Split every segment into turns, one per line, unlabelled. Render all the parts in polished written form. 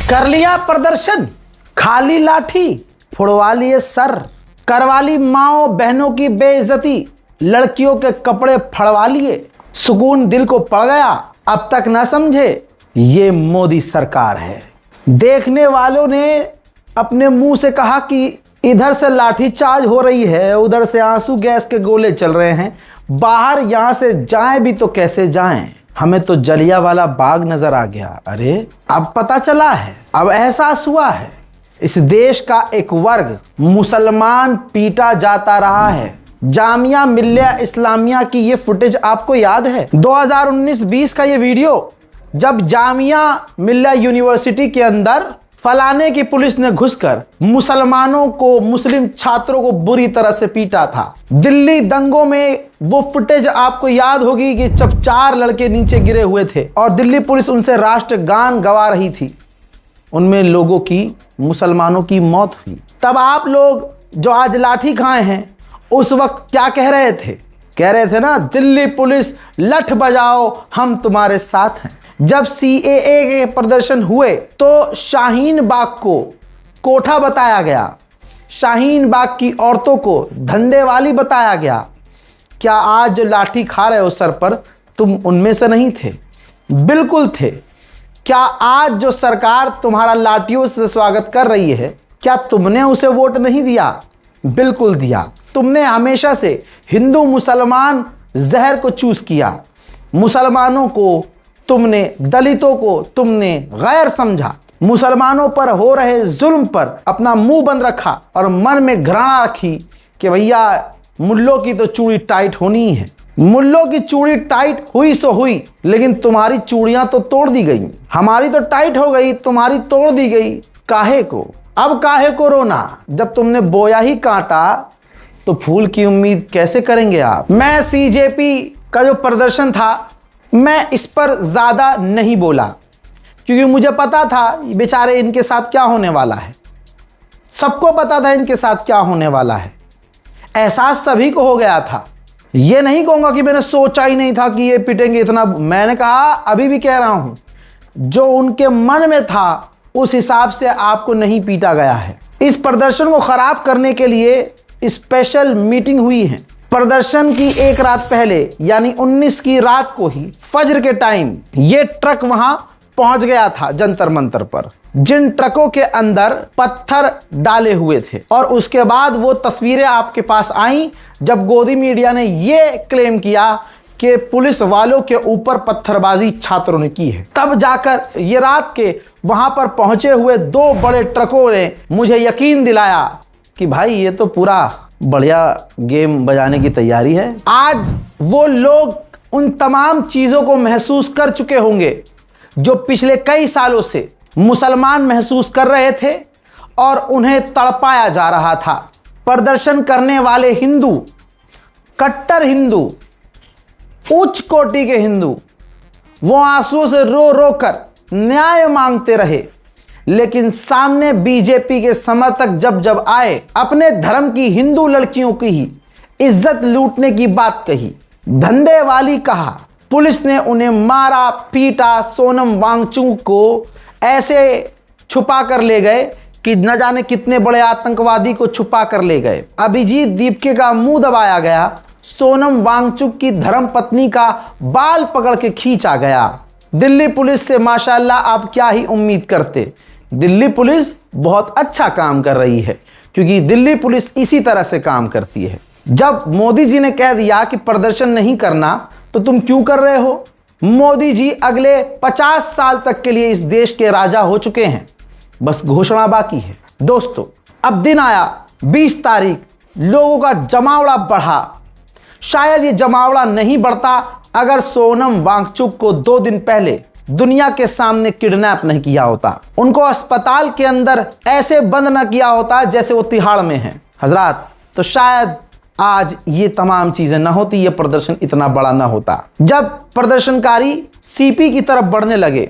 कर लिया प्रदर्शन, खाली लाठी, फुड़वा लिए सर, करवा ली माओ बहनों की बेइज्जती, लड़कियों के कपड़े फड़वा लिए, सुकून दिल को पड़ गया, अब तक ना समझे ये मोदी सरकार है। देखने वालों ने अपने मुंह से कहा कि इधर से लाठी चार्ज हो रही है, उधर से आंसू गैस के गोले चल रहे हैं, बाहर यहां से जाएं भी तो कैसे जाएं। हमें तो जलियांवाला बाग नजर आ गया। अरे अब पता चला है, अब एहसास हुआ है, इस देश का एक वर्ग मुसलमान पीटा जाता रहा है। जामिया मिल्लिया इस्लामिया की ये फुटेज आपको याद है? 2019-20 का ये वीडियो, जब जामिया मिल्लिया यूनिवर्सिटी के अंदर फलाने की पुलिस ने घुसकर मुसलमानों को, मुस्लिम छात्रों को बुरी तरह से पीटा था। दिल्ली दंगों में वो फुटेज आपको याद होगी कि जब 4 लड़के नीचे गिरे हुए थे और दिल्ली पुलिस उनसे राष्ट्रगान गवा रही थी, उनमें लोगों की, मुसलमानों की मौत हुई। तब आप लोग जो आज लाठी खाए हैं, उस वक्त क्या कह रहे थे? कह रहे थे ना, दिल्ली पुलिस लठ बजाओ, हम तुम्हारे साथ हैं। जब CAA के प्रदर्शन हुए तो शाहीन बाग को कोठा बताया गया, शाहीन बाग की औरतों को धंधे वाली बताया गया। क्या आज जो लाठी खा रहे हो सर पर, तुम उनमें से नहीं थे? बिल्कुल थे। क्या आज जो सरकार तुम्हारा लाठियों से स्वागत कर रही है, क्या तुमने उसे वोट नहीं दिया? बिल्कुल दिया। तुमने हमेशा से हिंदू मुसलमान जहर को चूज किया। मुसलमानों को तुमने, दलितों को तुमने गैर समझा। मुसलमानों पर हो रहे जुल्म पर अपना मुंह बंद रखा और मन में घृणा रखी कि भैया मुल्लों की तो चूड़ी टाइट होनी ही है। मुल्लों की चूड़ी टाइट हुई सो हुई, लेकिन तुम्हारी चूड़ियां तो तोड़ दी गई। हमारी तो टाइट हो गई, तुम्हारी तोड़ दी गई। काहे को? अब काहे को रोना? जब तुमने बोया ही कांटा तो फूल की उम्मीद कैसे करेंगे आप? मैं CJP का जो प्रदर्शन था, मैं इस पर ज़्यादा नहीं बोला, क्योंकि मुझे पता था बेचारे इनके साथ क्या होने वाला है। सबको पता था इनके साथ क्या होने वाला है। एहसास सभी को हो गया था। ये नहीं कहूँगा कि मैंने सोचा ही नहीं था कि ये पिटेंगे इतना। मैंने कहा, अभी भी कह रहा हूँ, जो उनके मन में था उस हिसाब से आपको नहीं पीटा गया है। इस प्रदर्शन को ख़राब करने के लिए स्पेशल मीटिंग हुई है। प्रदर्शन की एक रात पहले, यानी 19 की रात को ही फज्र के टाइम ये ट्रक वहां पहुंच गया था जंतर मंतर पर, जिन ट्रकों के अंदर पत्थर डाले हुए थे। और उसके बाद वो तस्वीरें आपके पास आई जब गोदी मीडिया ने ये क्लेम किया कि पुलिस वालों के ऊपर पत्थरबाजी छात्रों ने की है। तब जाकर ये रात के वहां पर पहुंचे हुए 2 बड़े ट्रकों ने मुझे यकीन दिलाया कि भाई ये तो पूरा बढ़िया गेम बजाने की तैयारी है। आज वो लोग उन तमाम चीज़ों को महसूस कर चुके होंगे जो पिछले कई सालों से मुसलमान महसूस कर रहे थे और उन्हें तड़पाया जा रहा था। प्रदर्शन करने वाले हिंदू, कट्टर हिंदू, उच्च कोटि के हिंदू, वो आंसुओं से रो रो कर न्याय मांगते रहे, लेकिन सामने बीजेपी के समर्थक जब जब आए, अपने धर्म की हिंदू लड़कियों की ही इज्जत लूटने की बात कही, धंधे वाली कहा, पुलिस ने उन्हें मारा पीटा। सोनम वांगचुक को ऐसे छुपा कर ले गए कि न जाने कितने बड़े आतंकवादी को छुपा कर ले गए। अभिजीत दीपके का मुंह दबाया गया। सोनम वांगचुक की धर्म पत्नी का बाल पकड़ के खींचा गया। दिल्ली पुलिस से माशाल्लाह आप क्या ही उम्मीद करते। दिल्ली पुलिस बहुत अच्छा काम कर रही है, क्योंकि दिल्ली पुलिस इसी तरह से काम करती है। जब मोदी जी ने कह दिया कि प्रदर्शन नहीं करना, तो तुम क्यों कर रहे हो? मोदी जी अगले 50 साल तक के लिए इस देश के राजा हो चुके हैं, बस घोषणा बाकी है। दोस्तों, अब दिन आया 20 तारीख, लोगों का जमावड़ा बढ़ा। शायद ये जमावड़ा नहीं बढ़ता अगर सोनम वांगचुक को 2 दिन पहले दुनिया के सामने किडनैप नहीं किया होता, उनको अस्पताल के अंदर ऐसे बंद न किया होता जैसे वो तिहाड़ में हैं हजरात, तो शायद आज ये तमाम चीजें ना होती, ये प्रदर्शन इतना बड़ा ना होता। जब प्रदर्शनकारी CP की तरफ बढ़ने लगे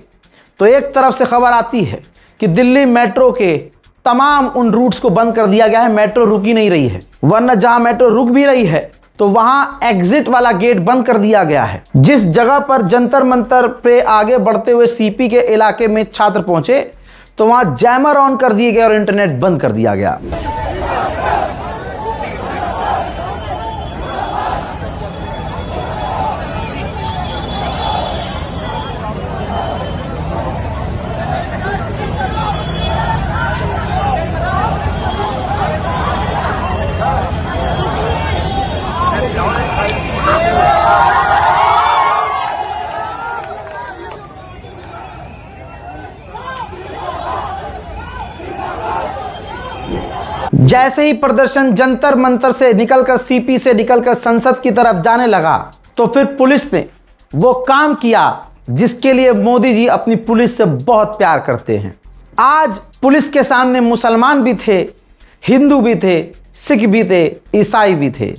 तो एक तरफ से खबर आती है कि दिल्ली मेट्रो के तमाम उन रूट्स को बंद कर दिया गया है, मेट्रो रुक ही नहीं रही है, वरना जहां मेट्रो रुक भी रही है तो वहां एग्जिट वाला गेट बंद कर दिया गया है। जिस जगह पर जंतर मंतर पे आगे बढ़ते हुए CP के इलाके में छात्र पहुंचे, तो वहां जैमर ऑन कर दिए गए और इंटरनेट बंद कर दिया गया। जैसे ही प्रदर्शन जंतर मंतर से निकलकर सीपी से निकलकर संसद की तरफ जाने लगा तो फिर पुलिस ने वो काम किया जिसके लिए मोदी जी अपनी पुलिस से बहुत प्यार करते हैं। आज पुलिस के सामने मुसलमान भी थे, हिंदू भी थे, सिख भी थे, ईसाई भी थे।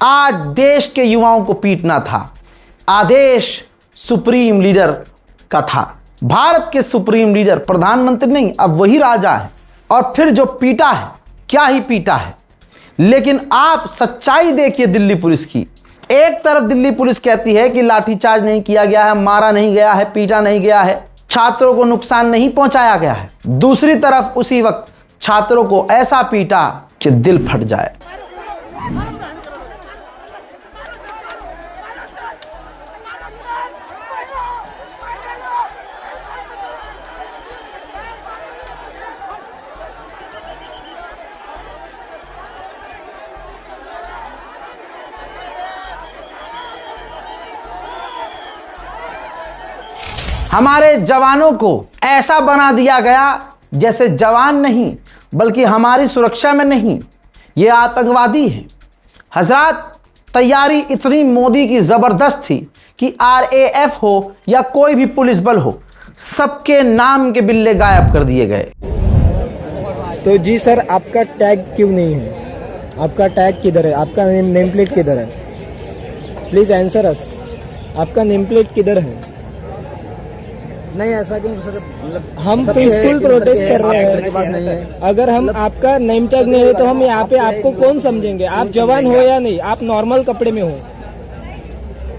आज देश के युवाओं को पीटना था। आदेश सुप्रीम लीडर का था। भारत के सुप्रीम लीडर प्रधानमंत्री नहीं, अब वही राजा है। और फिर जो पीटा है, क्या ही पीटा है। लेकिन आप सच्चाई देखिए दिल्ली पुलिस की। एक तरफ दिल्ली पुलिस कहती है कि लाठीचार्ज नहीं किया गया है, मारा नहीं गया है, पीटा नहीं गया है, छात्रों को नुकसान नहीं पहुंचाया गया है। दूसरी तरफ उसी वक्त छात्रों को ऐसा पीटा कि दिल फट जाए। हमारे जवानों को ऐसा बना दिया गया जैसे जवान नहीं बल्कि हमारी सुरक्षा में नहीं, ये आतंकवादी हैं। हजरात, तैयारी इतनी मोदी की जबरदस्त थी कि RAF हो या कोई भी पुलिस बल हो, सबके नाम के बिल्ले गायब कर दिए गए।
तो जी सर, आपका टैग क्यों नहीं है? आपका टैग किधर है? आपका नेम प्लेट किधर है? प्लीज आंसर अस। आपका नेम प्लेट किधर है?
नहीं, ऐसा क्यों सर? मतलब
हम पीसफुल प्रोटेस्ट कर रहे हैं। अगर हम आपका नेम टैग नहीं है तो हम यहाँ पे आपको कौन समझेंगे? आप जवान हो या नहीं, आप नॉर्मल कपड़े में हो।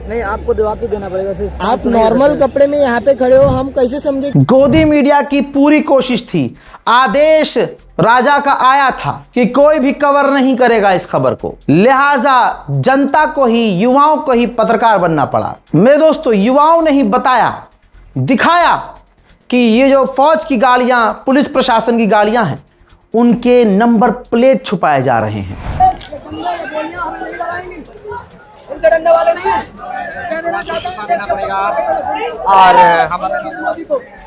नहीं, आपको जवाब तो देना पड़ेगा सिर्फ।
आप नॉर्मल कपड़े में यहाँ पे खड़े हो, हम कैसे समझेंगे?
गोदी मीडिया की पूरी कोशिश थी, आदेश राजा का आया था कि कोई भी कवर नहीं करेगा इस खबर को, लिहाजा जनता को ही, युवाओं को ही पत्रकार बनना पड़ा। मेरे दोस्तों, युवाओं ने ही बताया, दिखाया कि ये जो फौज की गाड़ियां, पुलिस प्रशासन की गाड़ियां हैं, उनके नंबर प्लेट छुपाए जा रहे हैं।
डरने वाले नहीं हैं। क्या देना चाहता हूं
और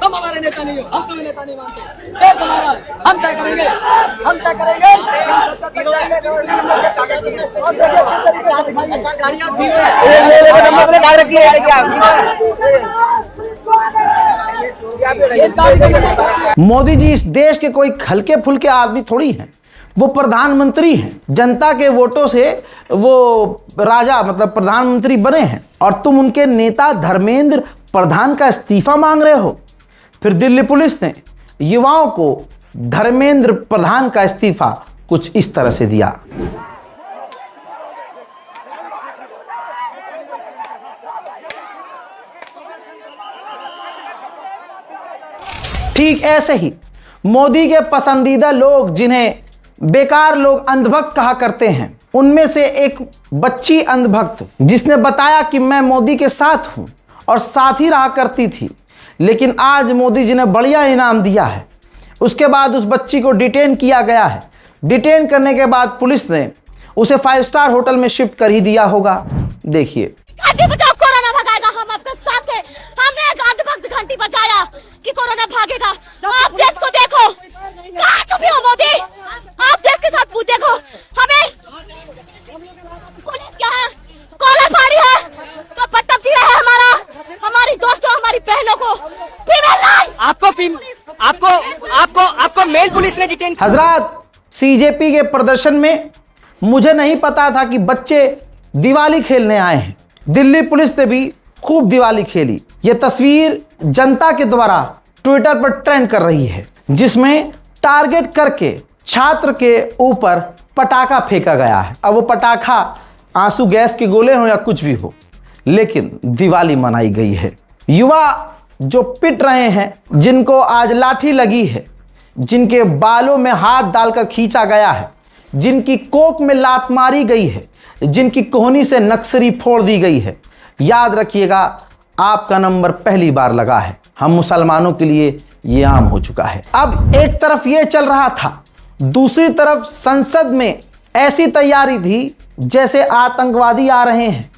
हम हमारे नेता नहीं हो, हम तुम्हें नेता नहीं मानते। देश हमारा, हम तय करेंगे, हम तय करेंगे।
मोदी जी इस देश के कोई हल्के फुल्के आदमी थोड़ी हैं, वो प्रधानमंत्री हैं। जनता के वोटों से वो राजा मतलब प्रधानमंत्री बने हैं और तुम उनके नेता धर्मेंद्र प्रधान का इस्तीफा मांग रहे हो। फिर दिल्ली पुलिस ने युवाओं को धर्मेंद्र प्रधान का इस्तीफा कुछ इस तरह से दिया। ठीक ऐसे ही मोदी के पसंदीदा लोग, जिन्हें बेकार लोग अंधभक्त कहा करते हैं, उनमें से एक बच्ची अंधभक्त जिसने बताया कि मैं मोदी के साथ हूं और साथ ही रहा करती थी, लेकिन आज मोदी जी ने बढ़िया इनाम दिया है। उसके बाद उस बच्ची को डिटेन किया गया है। डिटेन करने के बाद पुलिस ने उसे 5 स्टार होटल में शिफ्ट कर ही दिया होगा। देखिए,
कोरोना भगाएगा, हम आपके साथ हैं। हमने एक अंधभक्त घंटी बजाया कि कोरोना भागेगा। आप देश को देखो, कहाँ छुपे हो मोदी? आप देश के साथ देखो, हमें पुलिस यहाँ कॉलर फाड़ी है, तो पट्टा दिया है हमारा, हमारी दोस्तों, हमारी बहनों को
आपको मेल पुलिस ने डिटेन।
हजरात, CJP के प्रदर्शन में मुझे नहीं पता था कि बच्चे दिवाली खेलने आए हैं। दिल्ली पुलिस ने भी खूब दिवाली खेली। यह तस्वीर जनता के द्वारा ट्विटर पर ट्रेंड कर रही है, जिसमें टारगेट करके छात्र के ऊपर पटाखा फेंका गया है। अब वो पटाखा आंसू गैस के गोले हो या कुछ भी हो, लेकिन दिवाली मनाई गई है। युवा जो पिट रहे हैं, जिनको आज लाठी लगी है, जिनके बालों में हाथ डालकर खींचा गया है, जिनकी कोख में लात मारी गई है, जिनकी कोहनी से नक्सरी फोड़ दी गई है, याद रखिएगा आपका नंबर पहली बार लगा है। हम मुसलमानों के लिए ये आम हो चुका है। अब एक तरफ ये चल रहा था, दूसरी तरफ संसद में ऐसी तैयारी थी जैसे आतंकवादी आ रहे हैं,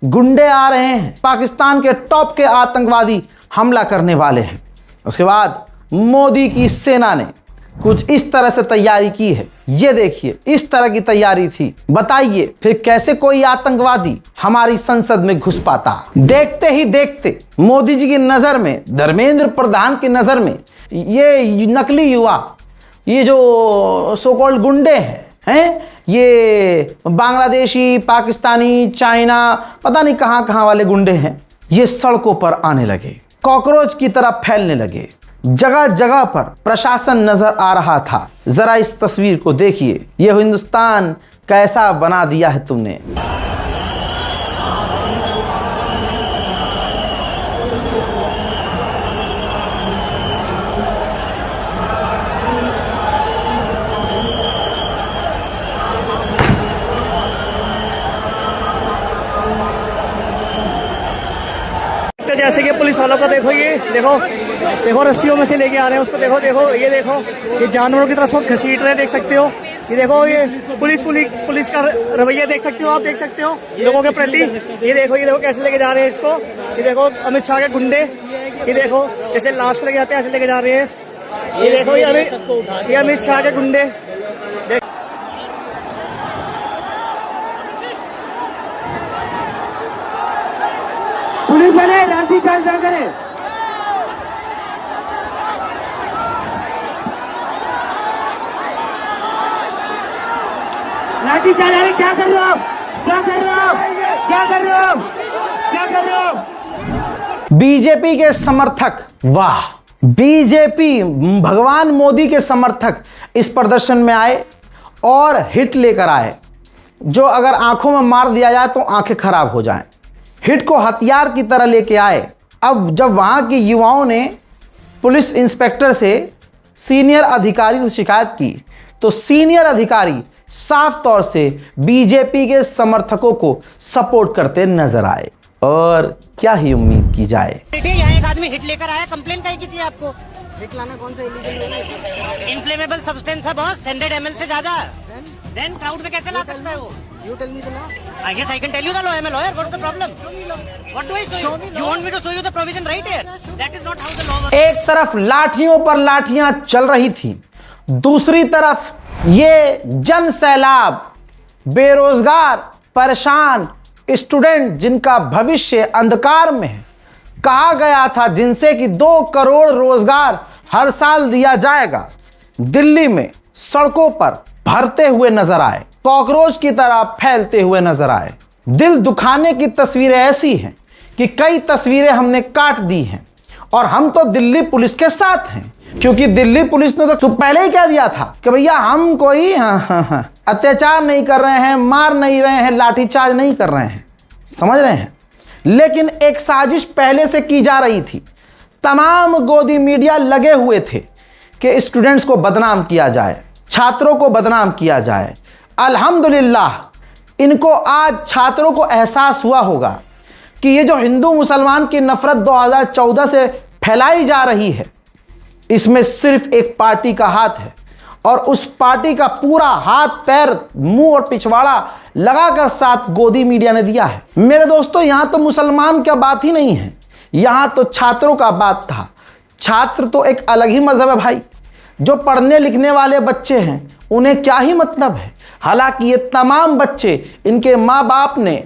गुंडे आ रहे हैं, पाकिस्तान के टॉप के आतंकवादी हमला करने वाले हैं। उसके बाद मोदी की सेना ने कुछ इस तरह से तैयारी की है। ये देखिए, इस तरह की तैयारी थी। बताइए फिर कैसे कोई आतंकवादी हमारी संसद में घुस पाता। देखते ही देखते मोदी जी की नजर में, धर्मेंद्र प्रधान की नजर में, ये नकली युवा, ये जो सो कॉल्ड गुंडे हैं, ये बांग्लादेशी, पाकिस्तानी, चाइना, पता नहीं कहां कहां वाले गुंडे हैं, ये सड़कों पर आने लगे, कॉकरोच की तरह फैलने लगे। जगह जगह पर प्रशासन नजर आ रहा था। जरा इस तस्वीर को देखिए, ये हिंदुस्तान कैसा बना दिया है तुमने।
जैसे कि पुलिस वालों को देखो, ये देखो रस्सियों में से लेके आ रहे हैं उसको। देखो ये जानवरों की तरह उसको घसीट रहे हैं, देख सकते हो। ये देखो, ये पुलिस का रवैया देख सकते हो, आप देख सकते हो लोगों के प्रति। ये देखो कैसे लेके जा रहे हैं इसको। ये देखो अमित शाह के गुंडे, ये देखो जैसे लाश लेके जाते हैं ऐसे लेके जा रहे हैं। ये देखो ये अमित शाह के गुंडे।
पुलिस वाले लाठीचार्ज ना करें। लाठीचार्ज, अरे क्या कर रहे हो आप? क्या कर रहे हो? क्या कर रहे हो? क्या कर रहे हो?
बीजेपी के समर्थक, वाह, बीजेपी, भगवान मोदी के समर्थक इस प्रदर्शन में आए और हिट लेकर आए, जो अगर आंखों में मार दिया जाए तो आंखें खराब हो जाएं। हिट को हथियार की तरह लेके आए। अब जब वहां के युवाओं ने पुलिस इंस्पेक्टर से, सीनियर अधिकारी से शिकायत की, तो सीनियर अधिकारी साफ तौर से बीजेपी के समर्थकों को सपोर्ट करते नजर आए। और क्या ही उम्मीद की जाए।
यहाँ एक आदमी हिट लेकर आया, कंप्लेन काहे की चाहिए आपको?
हिट लाना कौन सा इलीगल?
इन्फ्लेमेबल सब्सटेंस है बॉस, 100 ml से ज्यादा। देन क्राउड में कैसे ला सकता है वो?
You tell me the law.
I guess I can tell you the law. I'm a lawyer. What's the problem? What do I show you? You want me to show you the provision right here? That is not how the law works.
एक तरफ लाठियों पर लाठियां चल रही थी, दूसरी तरफ ये जन सैलाब, बेरोजगार, परेशान स्टूडेंट जिनका भविष्य अंधकार में है। कहा गया था जिनसे कि 2 करोड़ रोजगार हर साल दिया जाएगा, दिल्ली में सड़कों पर भरते हुए नजर आए, कॉकरोच की तरह फैलते हुए नजर आए। दिल दुखाने की तस्वीरें ऐसी हैं कि कई तस्वीरें हमने काट दी हैं। और हम तो दिल्ली पुलिस के साथ हैं, क्योंकि दिल्ली पुलिस ने तो पहले ही कह दिया था कि भैया हम कोई अत्याचार नहीं कर रहे हैं, मार नहीं रहे हैं, लाठीचार्ज नहीं कर रहे हैं, समझ रहे हैं। लेकिन एक साजिश पहले से की जा रही थी। तमाम गोदी मीडिया लगे हुए थे कि स्टूडेंट्स को बदनाम किया जाए, छात्रों को बदनाम किया जाए। अल्हम्दुलिल्लाह इनको आज छात्रों को एहसास हुआ होगा कि ये जो हिंदू मुसलमान की नफरत 2014 से फैलाई जा रही है, इसमें सिर्फ एक पार्टी का हाथ है, और उस पार्टी का पूरा हाथ, पैर, मुंह और पिछवाड़ा लगाकर साथ गोदी मीडिया ने दिया है। मेरे दोस्तों, यहां तो मुसलमान का बात ही नहीं है, यहां तो छात्रों का बात था। छात्र तो एक अलग ही मजहब है भाई। जो पढ़ने लिखने वाले बच्चे हैं उन्हें क्या ही मतलब है। हालांकि ये तमाम बच्चे, इनके माँ बाप ने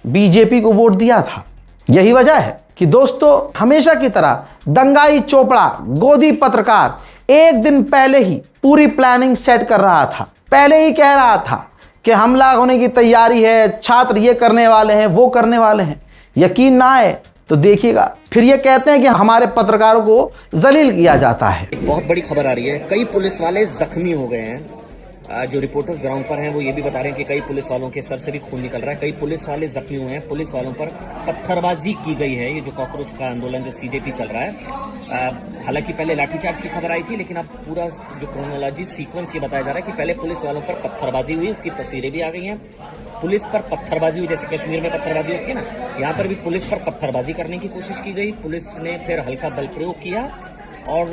बीजेपी को वोट दिया था। यही वजह है कि दोस्तों, हमेशा की तरह दंगाई चोपड़ा, गोदी पत्रकार, एक दिन पहले ही पूरी प्लानिंग सेट कर रहा था। पहले ही कह रहा था कि हमला होने की तैयारी है, छात्र ये करने वाले हैं, वो करने वाले हैं। यकीन ना आए तो देखिएगा, फिर ये कहते हैं कि हमारे पत्रकारों को जलील किया जाता है।
बहुत बड़ी खबर आ रही है, कई पुलिस वाले जख्मी हो गए हैं। जो रिपोर्टर्स ग्राउंड पर हैं वो ये भी बता रहे हैं कि कई पुलिस वालों के सर से भी खून निकल रहा है, कई पुलिस वाले जख्मी हुए हैं, पुलिस वालों पर पत्थरबाजी की गई है। ये जो कॉकरोच का आंदोलन जो सीजेपी चल रहा है, हालांकि पहले लाठीचार्ज की खबर आई थी, लेकिन अब पूरा जो क्रोनोलॉजी सीक्वेंस ये बताया जा रहा है कि पहले पुलिस वालों पर पत्थरबाजी हुई, उसकी तस्वीरें भी आ गई हैं। पुलिस पर पत्थरबाजी हुई, जैसे कश्मीर में पत्थरबाजी होती है ना, यहाँ पर भी पुलिस पर पत्थरबाजी करने की कोशिश की गई। पुलिस ने फिर हल्का बल प्रयोग किया और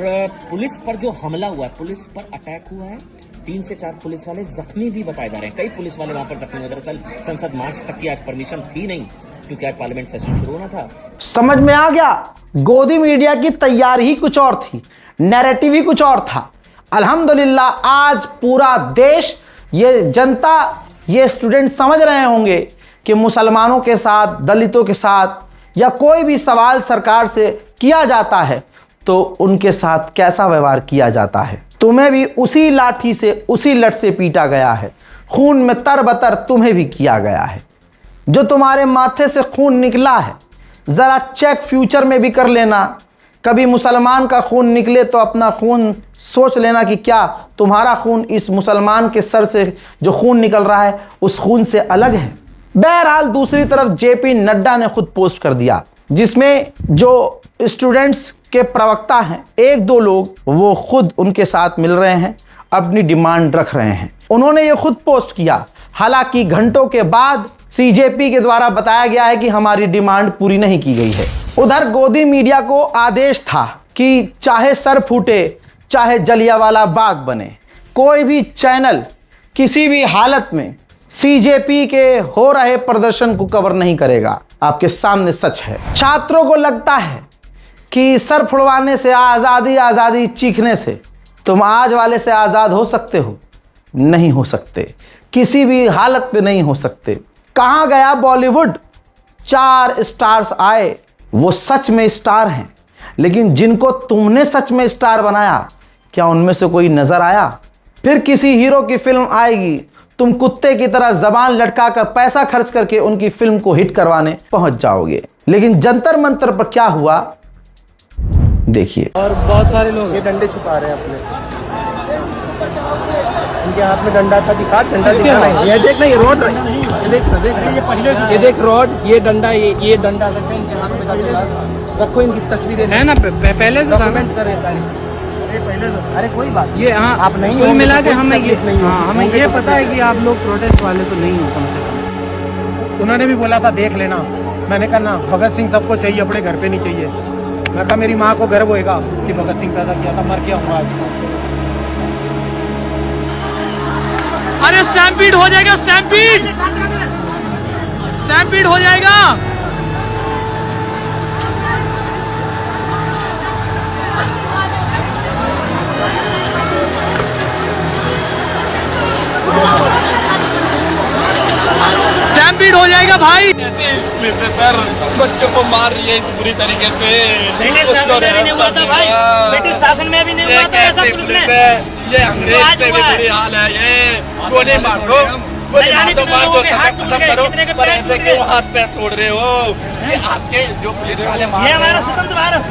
पुलिस पर जो हमला हुआ है, पुलिस पर अटैक हुआ है, 3 से 4 पुलिस वाले जख्मी भी बताए जा रहे हैं। कई पुलिस वाले वहां पर जख्मी हुए। दरअसल संसद मार्च तक की आज परमिशन थी नहीं, क्योंकि आज पार्लियामेंट सेशन शुरू होना था।
समझ में आ गया, गोदी मीडिया की तैयारी ही कुछ और थी, नैरेटिव ही कुछ और था। अल्हम्दुलिल्लाह आज पूरा देश, ये जनता, ये स्टूडेंट समझ रहे होंगे कि मुसलमानों के साथ, दलितों के साथ या कोई भी सवाल सरकार से किया जाता है तो उनके साथ कैसा व्यवहार किया जाता है। तुम्हें भी उसी लाठी से, उसी लठ से पीटा गया है, खून में तरबतर तुम्हें भी किया गया है। जो तुम्हारे माथे से खून निकला है, ज़रा चेक फ्यूचर में भी कर लेना। कभी मुसलमान का खून निकले तो अपना खून सोच लेना कि क्या तुम्हारा खून इस मुसलमान के सर से जो खून निकल रहा है उस खून से अलग है। बहरहाल दूसरी तरफ जेपी नड्डा ने खुद पोस्ट कर दिया, जिसमें जो स्टूडेंट्स के प्रवक्ता हैं, 1-2 लोग, वो खुद उनके साथ मिल रहे हैं, अपनी डिमांड रख रहे हैं। उन्होंने ये खुद पोस्ट किया, हालांकि घंटों के बाद सीजेपी के द्वारा बताया गया है कि हमारी डिमांड पूरी नहीं की गई है। उधर गोदी मीडिया को आदेश था कि चाहे सर फूटे, चाहे जलियांवाला बाग बने, कोई भी चैनल किसी भी हालत में सीजेपी के हो रहे प्रदर्शन को कवर नहीं करेगा। आपके सामने सच है। छात्रों को लगता है कि सर फुड़वाने से, आज़ादी आज़ादी चीखने से तुम आज वाले से आज़ाद हो सकते हो? नहीं हो सकते, किसी भी हालत में नहीं हो सकते। कहाँ गया बॉलीवुड? 4 स्टार्स आए, वो सच में स्टार हैं, लेकिन जिनको तुमने सच में स्टार बनाया, क्या उनमें से कोई नजर आया? फिर किसी हीरो की फिल्म आएगी, तुम कुत्ते की तरह जबान लटका कर पैसा खर्च करके उनकी फिल्म को हिट करवाने पहुंच जाओगे। लेकिन जंतर मंतर पर क्या हुआ देखिए।
और बहुत सारे लोग ये डंडे छुपा रहे हैं अपने, इनके हाथ में डंडा था, दिखा डंडा दिखा नहीं। ये देख ना, ये रोड, ये देख ना, ये देख रोड, ये डंडा, ये डंडा इनके हाथ में रखो। इनकी तस्वीरें है ना, पहले से कमेंट कर रहे सारे। अरे कोई बात ये, हाँ आप नहीं, कुल मिला के हमें ये, हाँ हमें ये पता है कि आप लोग प्रोटेस्ट वाले तो नहीं हो कम से कम।
उन्होंने भी बोला था देख लेना, मैंने कहा ना, भगत सिंह सबको चाहिए, अपने घर पे नहीं चाहिए। मैं कहा मेरी माँ को गर्व होएगा कि भगत सिंह पैदा किया था, मर गया हूँ आज।
अरे स्टैम्पीड हो जाएगा, स्टैम्पीड, स्टैम्पीड हो जाएगा। स्टैम्पीड हो जाएगा भाई।
सर बच्चों को मार रही है इस बुरी तरीके से।
ब्रिटिश शासन में भी नहीं हुआ था भाई, ब्रिटिश शासन में भी नहीं हुआ था ऐसा पुलिस ने।
ये अंग्रेज से भी बुरी हाल है। ये गोली मार दो, गोली मार दो, मार दो, खत्म करो, पर ऐसे क्यों हाथ पैर तोड़ रहे हो? ये आपके जो पुलिस वाले
ये हमारा स्वतंत्र भारत,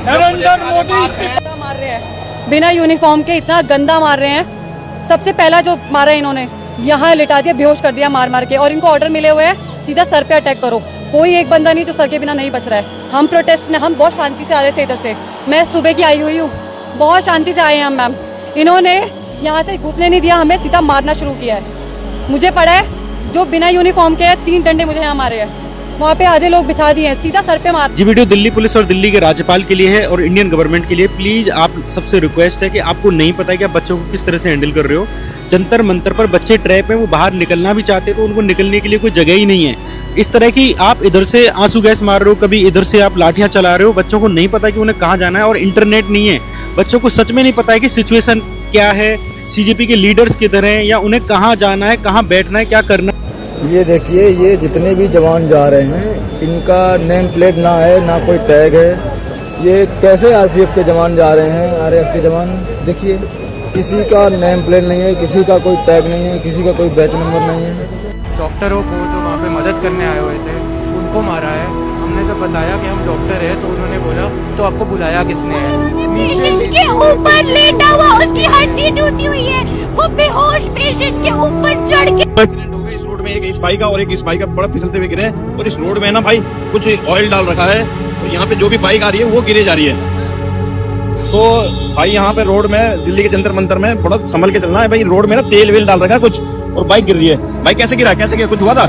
नरेंद्र मोदी
मार रहे हैं बिना यूनिफॉर्म के, इतना गंदा मार रहे हैं। सबसे पहला जो मारा इन्होंने, यहाँ लिटा दिया, बेहोश कर दिया मार मार के, और इनको ऑर्डर मिले हुए हैं सीधा सर पे अटैक करो। कोई एक बंदा नहीं जो सर के बिना नहीं बच रहा है। हम प्रोटेस्ट में, हम बहुत शांति से आ रहे थे इधर से, मैं सुबह की आई हुई हूँ, बहुत शांति से आए हैं हम मैम। इन्होंने यहाँ से घुसने नहीं दिया, हमें सीधा मारना शुरू किया है। मुझे पड़ा है जो बिना यूनिफॉर्म के 3 डंडे मुझे यहाँ मारे हैं, वहाँ पे आधे लोग बिछा दिए हैं, सीधा सर पे मार।
ये वीडियो दिल्ली पुलिस और दिल्ली के राज्यपाल के लिए है और इंडियन गवर्नमेंट के लिए। प्लीज आप सबसे रिक्वेस्ट है कि आपको नहीं पता है कि आप बच्चों को किस तरह से हैंडल कर रहे हो। जंतर मंतर पर बच्चे ट्रैप हैं, वो बाहर निकलना भी चाहते तो उनको निकलने के लिए कोई जगह ही नहीं है। इस तरह की आप इधर से आंसू गैस मार रहे हो, कभी इधर से आप लाठियां चला रहे हो। बच्चों को नहीं पता कि उन्हें कहाँ जाना है, और इंटरनेट नहीं है। बच्चों को सच में नहीं पता है कि सिचुएशन क्या है, सीजेपी के लीडर्स किधर हैं, या उन्हें कहाँ जाना है, कहाँ बैठना है, क्या करना है।
ये देखिए, ये जितने भी जवान जा रहे हैं, इनका नेम प्लेट ना है, ना कोई टैग है। ये कैसे आरपीएफ के जवान जा रहे हैं? आरएएफ के जवान देखिए, किसी का नेम प्लेट नहीं है, किसी का कोई टैग नहीं है, किसी का कोई बैच नंबर नहीं है।
डॉक्टरों को जो वहाँ पे मदद करने आए हुए थे उनको मारा है। हमने जब बताया कि हम डॉक्टर हैं तो उन्होंने बोला
तो आपको बुलाया किसने है?
पेशेंट के ऊपर लेटा हुआ, उसकी हड्डी टूटी हुई है, वो बेहोश पेशेंट के ऊपर चढ़ के
एक्सीडेंट हो गया इस रोड में, एक इस भाई का और एक इस भाई का बड़ा फिसलते हुए गिरे। और इस रोड में ना भाई कुछ ऑयल डाल रखा है, तो यहाँ पे जो भी बाइक आ रही है वो गिरे जा रही है। तो भाई यहाँ पे रोड में दिल्ली के जंतर मंतर में थोड़ा संभल के चलना है भाई। रोड में ना तेल वेल डाल रखा है कुछ, और बाइक गिर रही है। भाई कैसे गिरा, कैसे गिरा, कुछ हुआ था?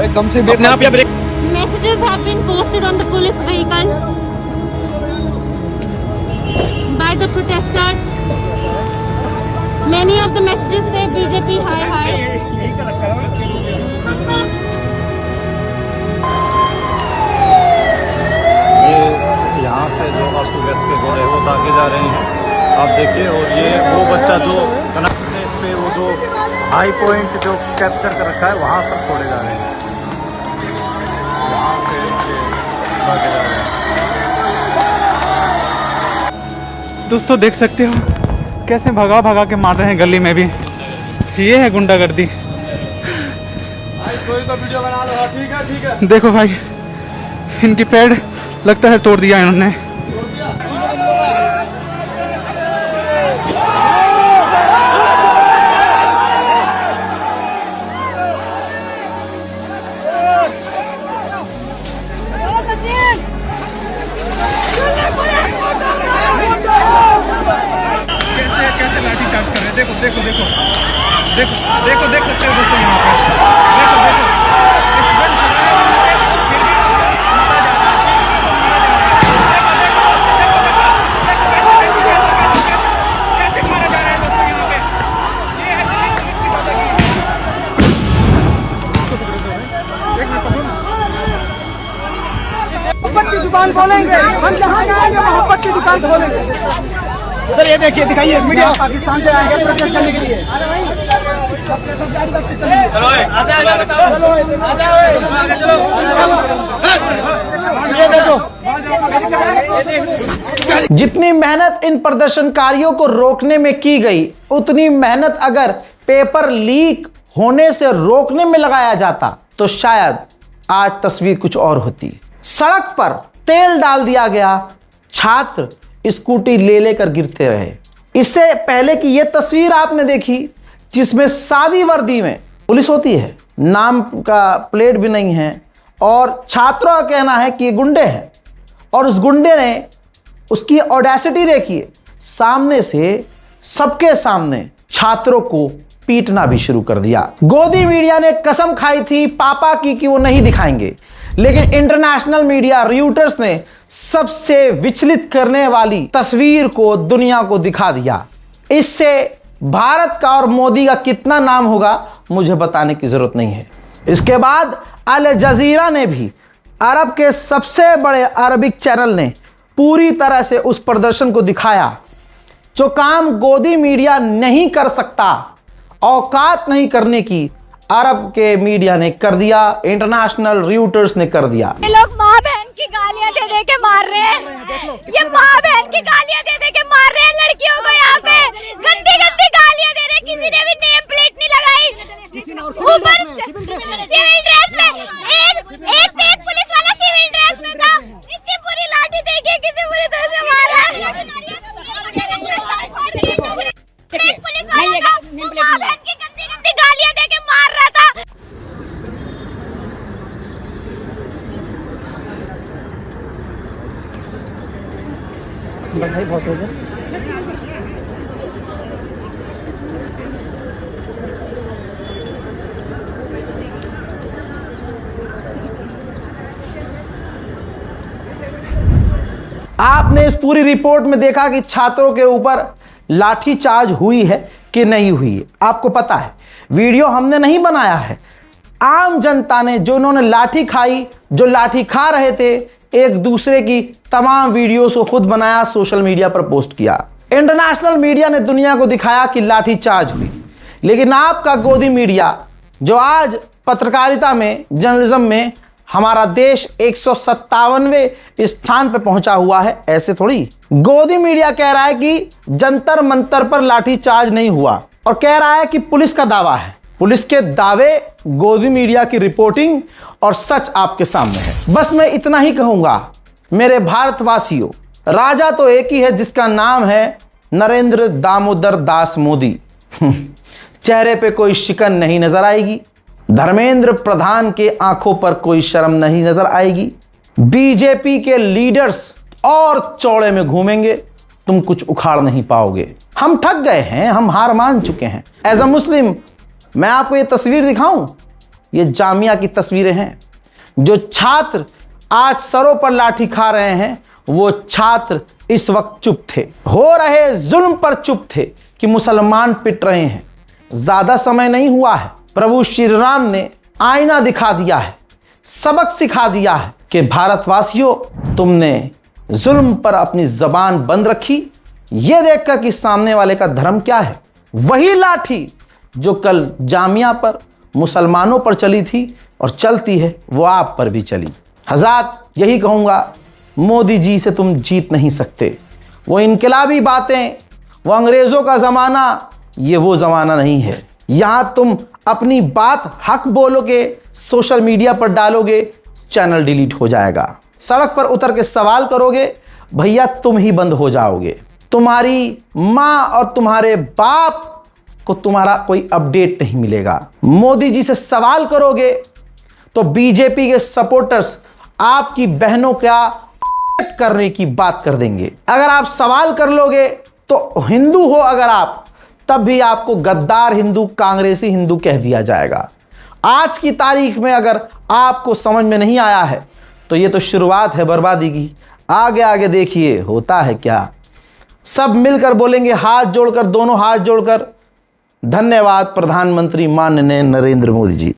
एकदम से
अपने आप या break?
Messages have been posted on the police vehicle by the protesters. Many of the messages say BJP hi hi.
ये यहाँ से जो आंसू गैस के गोले वो दागे जा रहे हैं, आप देखिए। और ये वो बच्चा जो कनेक्ट पे वो जो हाई पॉइंट जो कैप्चर कर रखा है वहाँ तक छोड़े जा रहे हैं।
दोस्तों देख सकते हो कैसे भगा भगा के मार रहे हैं गली में भी। ये है गुंडागर्दी।
कोई तो वीडियो बना लो। ठीक है ठीक है।
देखो भाई, इनकी पैड लगता है तोड़ दिया इन्होंने। कैसे लाठी चार्ज कर रहे हैं, देखो देखो देखो देखो देखो, देख सकते हो दोस्तों यहाँ पे। देखो देखो कैसे मारे जा रहे हैं दोस्तों यहाँ पे।
मोहब्बत की दुकान खोलेंगे हम, जहाँ जाएंगे मोहब्बत की दुकान खोलेंगे। सर ये देखिए, दिखाइए मीडिया पाकिस्तान से आएंगे प्रोटेस्ट करने के लिए। ये देखो,
जितनी मेहनत इन प्रदर्शनकारियों को रोकने में की गई, उतनी मेहनत अगर पेपर लीक होने से रोकने में लगाया जाता तो शायद आज तस्वीर कुछ और होती। सड़क पर तेल डाल दिया गया, छात्र स्कूटी ले लेकर गिरते रहे। इससे पहले की यह तस्वीर आपने देखी जिसमें सादी वर्दी में पुलिस होती है, नाम का प्लेट भी नहीं है, और छात्रों का कहना है कि ये गुंडे हैं। और उस गुंडे ने उसकी ऑडेसिटी देखिए, सामने से सबके सामने छात्रों को पीटना भी शुरू कर दिया। गोदी मीडिया ने कसम खाई थी पापा की कि वो नहीं दिखाएंगे, लेकिन इंटरनेशनल मीडिया रॉयटर्स ने सबसे विचलित करने वाली तस्वीर को दुनिया को दिखा दिया। इससे भारत का और मोदी का कितना नाम होगा मुझे बताने की जरूरत नहीं है। इसके बाद अल जजीरा ने भी, अरब के सबसे बड़े अरबिक चैनल ने पूरी तरह से उस प्रदर्शन को दिखाया। जो काम गोदी मीडिया नहीं कर सकता, औकात नहीं करने की, अरब के मीडिया ने कर दिया, इंटरनेशनल रॉयटर्स ने कर दिया।
ये लोग माँ बहन की गालियाँ दे दे के मार रहे हैं, ये माँ बहन की गालियाँ दे दे के मार रहे हैं लड़कियों को। यहाँ पे गंदी गंदी गालियाँ दे रहे हैं, किसी ने भी नेम प्लेट नहीं लगाई, ऊपर सिविल ड्रेस में एक पुलिस वाला सिविल ड्रेस में था। इतनी बुरी लाठी देखिए, किसी बुरी तरह से मारा है। एक पुलिस वाला था, माँ बहन की गंदी गंदी गालियाँ दे के मार रहा था।
बधाई बहुत हो गया।
आपने इस पूरी रिपोर्ट में देखा कि छात्रों के ऊपर लाठीचार्ज हुई है कि नहीं हुई है। आपको पता है, वीडियो हमने नहीं बनाया है, आम जनता ने, जो उन्होंने लाठी खाई, जो लाठी खा रहे थे, एक दूसरे की तमाम वीडियोस को खुद बनाया, सोशल मीडिया पर पोस्ट किया। इंटरनेशनल मीडिया ने दुनिया को दिखाया कि लाठीचार्ज हुई। लेकिन आपका गोदी मीडिया, जो आज पत्रकारिता में, जर्नलिज्म में हमारा देश 157वें स्थान पर पहुंचा हुआ है, ऐसे थोड़ी। गोदी मीडिया कह रहा है कि जंतर मंतर पर लाठीचार्ज नहीं हुआ, और कह रहा है कि पुलिस का दावा है। पुलिस के दावे, गोदी मीडिया की रिपोर्टिंग और सच आपके सामने है। बस मैं इतना ही कहूंगा, मेरे भारतवासियों, राजा तो एक ही है जिसका नाम है नरेंद्र दामोदर दास मोदी। चेहरे पे कोई शिकन नहीं नजर आएगी। धर्मेंद्र प्रधान के आंखों पर कोई शर्म नहीं नजर आएगी। बीजेपी के लीडर्स और चौड़े में घूमेंगे, तुम कुछ उखाड़ नहीं पाओगे। हम थक गए हैं, हम हार मान चुके हैं। एज अ मुस्लिम मैं आपको ये तस्वीर दिखाऊं, ये जामिया की तस्वीरें हैं। जो छात्र आज सरों पर लाठी खा रहे हैं, वो छात्र इस वक्त चुप थे, हो रहे जुल्म पर चुप थे कि मुसलमान पिट रहे हैं। ज्यादा समय नहीं हुआ है, प्रभु श्री राम ने आईना दिखा दिया है, सबक सिखा दिया है कि भारतवासियों, तुमने जुल्म पर अपनी जबान बंद रखी, यह देखकर कि सामने वाले का धर्म क्या है। वही लाठी जो कल जामिया पर मुसलमानों पर चली थी और चलती है, वो आप पर भी चली। हज़रात, यही कहूँगा, मोदी जी से तुम जीत नहीं सकते। वो इनकलाबी बातें, वो अंग्रेज़ों का ज़माना, ये वो ज़माना नहीं है। यहाँ तुम अपनी बात हक बोलोगे, सोशल मीडिया पर डालोगे, चैनल डिलीट हो जाएगा। सड़क पर उतर के सवाल करोगे, भैया तुम ही बंद हो जाओगे। तुम्हारी माँ और तुम्हारे बाप को तुम्हारा कोई अपडेट नहीं मिलेगा। मोदी जी से सवाल करोगे तो बीजेपी के सपोर्टर्स आपकी बहनों का करने की बात कर देंगे। अगर आप सवाल कर लोगे तो हिंदू हो अगर आप, तब भी आपको गद्दार हिंदू, कांग्रेसी हिंदू कह दिया जाएगा। आज की तारीख में अगर आपको समझ में नहीं आया है तो ये तो शुरुआत है बर्बादी की। आगे आगे देखिए होता है क्या। सब मिलकर बोलेंगे हाथ जोड़कर, दोनों हाथ जोड़कर, धन्यवाद प्रधानमंत्री माननीय नरेंद्र मोदी जी।